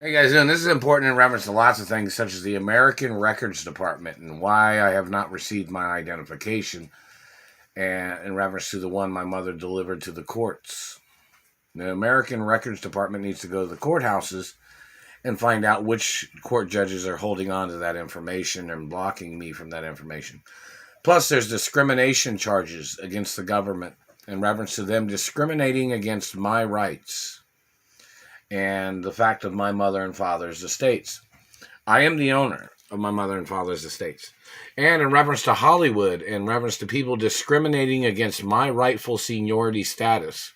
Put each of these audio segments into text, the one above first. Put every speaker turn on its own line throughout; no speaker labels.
Hey guys, doing? This is important in reference to lots of things, such as the American Records Department and why I have not received my identification, and in reference to the one my mother delivered to the courts. The American Records Department needs to go to the courthouses and find out which court judges are holding on to that information and blocking me from that information. Plus, there's discrimination charges against the government in reference to them discriminating against my rights and the fact of my mother and father's estates. I am the owner of my mother and father's estates. And in reference to Hollywood, in reference to people discriminating against my rightful seniority status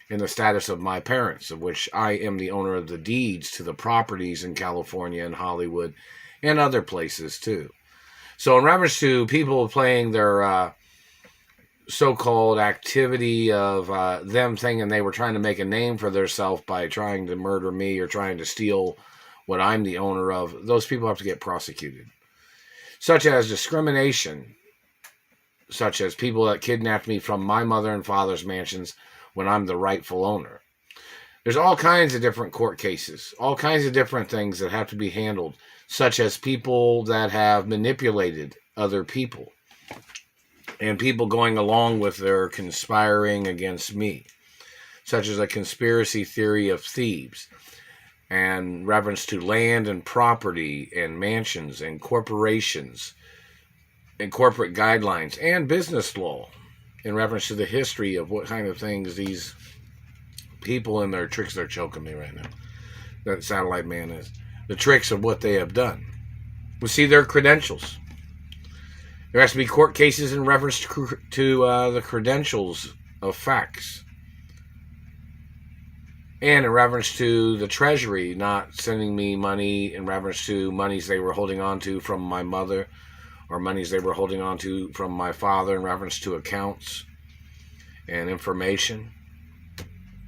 and the status of my parents, of which I am the owner of the deeds to the properties in California and Hollywood and other places too. So in reference to people playing their so-called activity of them thinking they were trying to make a name for themselves by trying to murder me or trying to steal what I'm the owner of, those people have to get prosecuted. Such as discrimination, such as people that kidnapped me from my mother and father's mansions when I'm the rightful owner. There's all kinds of different court cases, all kinds of different things that have to be handled, such as people that have manipulated other people and people going along with their conspiring against me, such as a conspiracy theory of thieves and reference to land and property and mansions and corporations and corporate guidelines and business law in reference to the history of what kind of things these people and their tricks, they're choking me right now, that satellite man is, the tricks of what they have done. We see their credentials. There has to be court cases in reference to the credentials of facts. And in reference to the Treasury not sending me money in reference to monies they were holding on to from my mother or monies they were holding on to from my father in reference to accounts and information.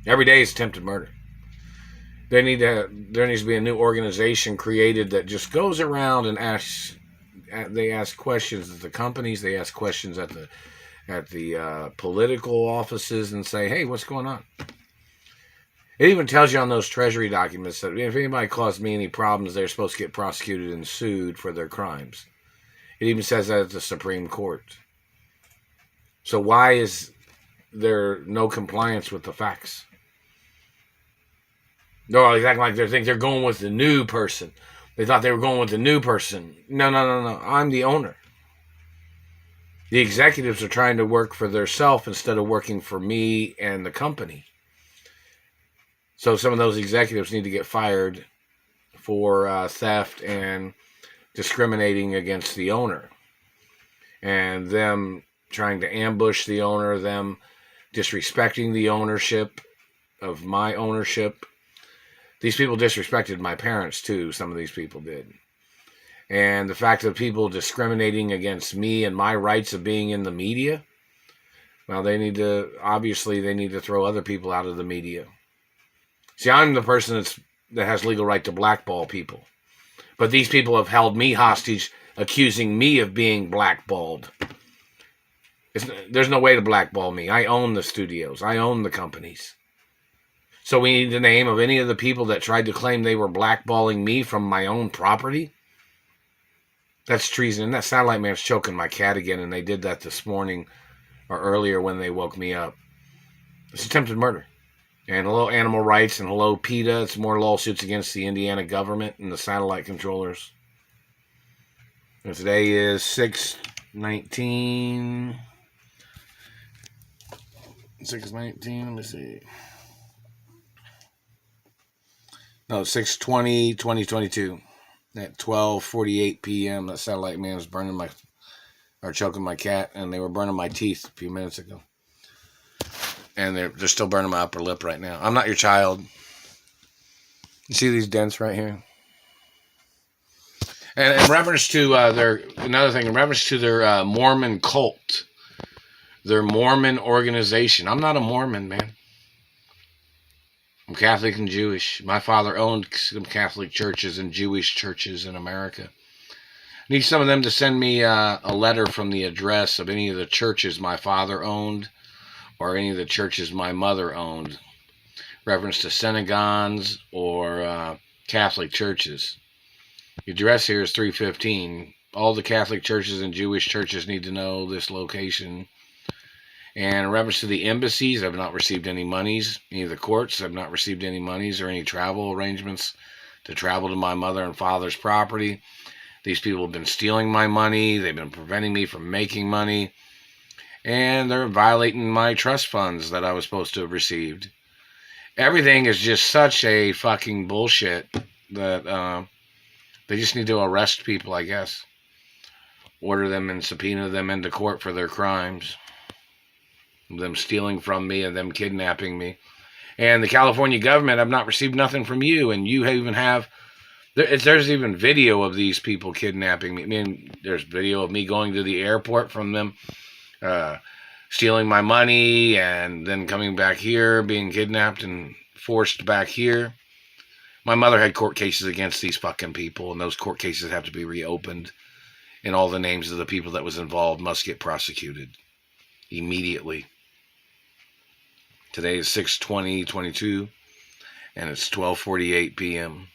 Every day is attempted murder. There needs to be a new organization created that just goes around and asks. They ask questions at the companies. They ask questions at the political offices and say, "Hey, what's going on?" It even tells you on those Treasury documents that if anybody caused me any problems, they're supposed to get prosecuted and sued for their crimes. It even says that at the Supreme Court. So why is there no compliance with the facts? No, it's acting like they think they're going with the new person. They thought they were going with the new person. No. I'm the owner. The executives are trying to work for themselves instead of working for me and the company. So some of those executives need to get fired for theft and discriminating against the owner. And them trying to ambush the owner, them disrespecting the ownership of my ownership. These people disrespected my parents, too. Some of these people did. And the fact of people discriminating against me and my rights of being in the media, well, they need to throw other people out of the media. See, I'm the person that has legal right to blackball people. But these people have held me hostage, accusing me of being blackballed. There's no way to blackball me. I own the studios. I own the companies. So we need the name of any of the people that tried to claim they were blackballing me from my own property. That's treason. And that satellite man's choking my cat again, and they did that this morning or earlier when they woke me up. It's attempted murder. And hello, animal rights, and hello, PETA. It's more lawsuits against the Indiana government and the satellite controllers. And today is 6/19. 6/19, let me see. No, 6/20/2022 at 12:48 p.m. That satellite man was choking my cat, and they were burning my teeth a few minutes ago. And they're still burning my upper lip right now. I'm not your child. You see these dents right here? And in reference to in reference to their Mormon cult, their Mormon organization. I'm not a Mormon, man. I'm Catholic and Jewish. My father owned some Catholic churches and Jewish churches in America. I need some of them to send me a letter from the address of any of the churches my father owned or any of the churches my mother owned. Reference to synagogues or Catholic churches. The address here is 315. All the Catholic churches and Jewish churches need to know this location. And in reference to the embassies, I've not received any monies. Any of the courts, I've not received any monies or any travel arrangements to travel to my mother and father's property. These people have been stealing my money. They've been preventing me from making money. And they're violating my trust funds that I was supposed to have received. Everything is just such a fucking bullshit that they just need to arrest people, I guess. Order them and subpoena them into court for their crimes. Them stealing from me and them kidnapping me. And the California government, I've not received nothing from you, and you even have... There's even video of these people kidnapping me. I mean, there's video of me going to the airport from them, stealing my money, and then coming back here, being kidnapped and forced back here. My mother had court cases against these fucking people, and those court cases have to be reopened. And all the names of the people that was involved must get prosecuted immediately. Today is 6/20/22, and it's 12:48 p.m.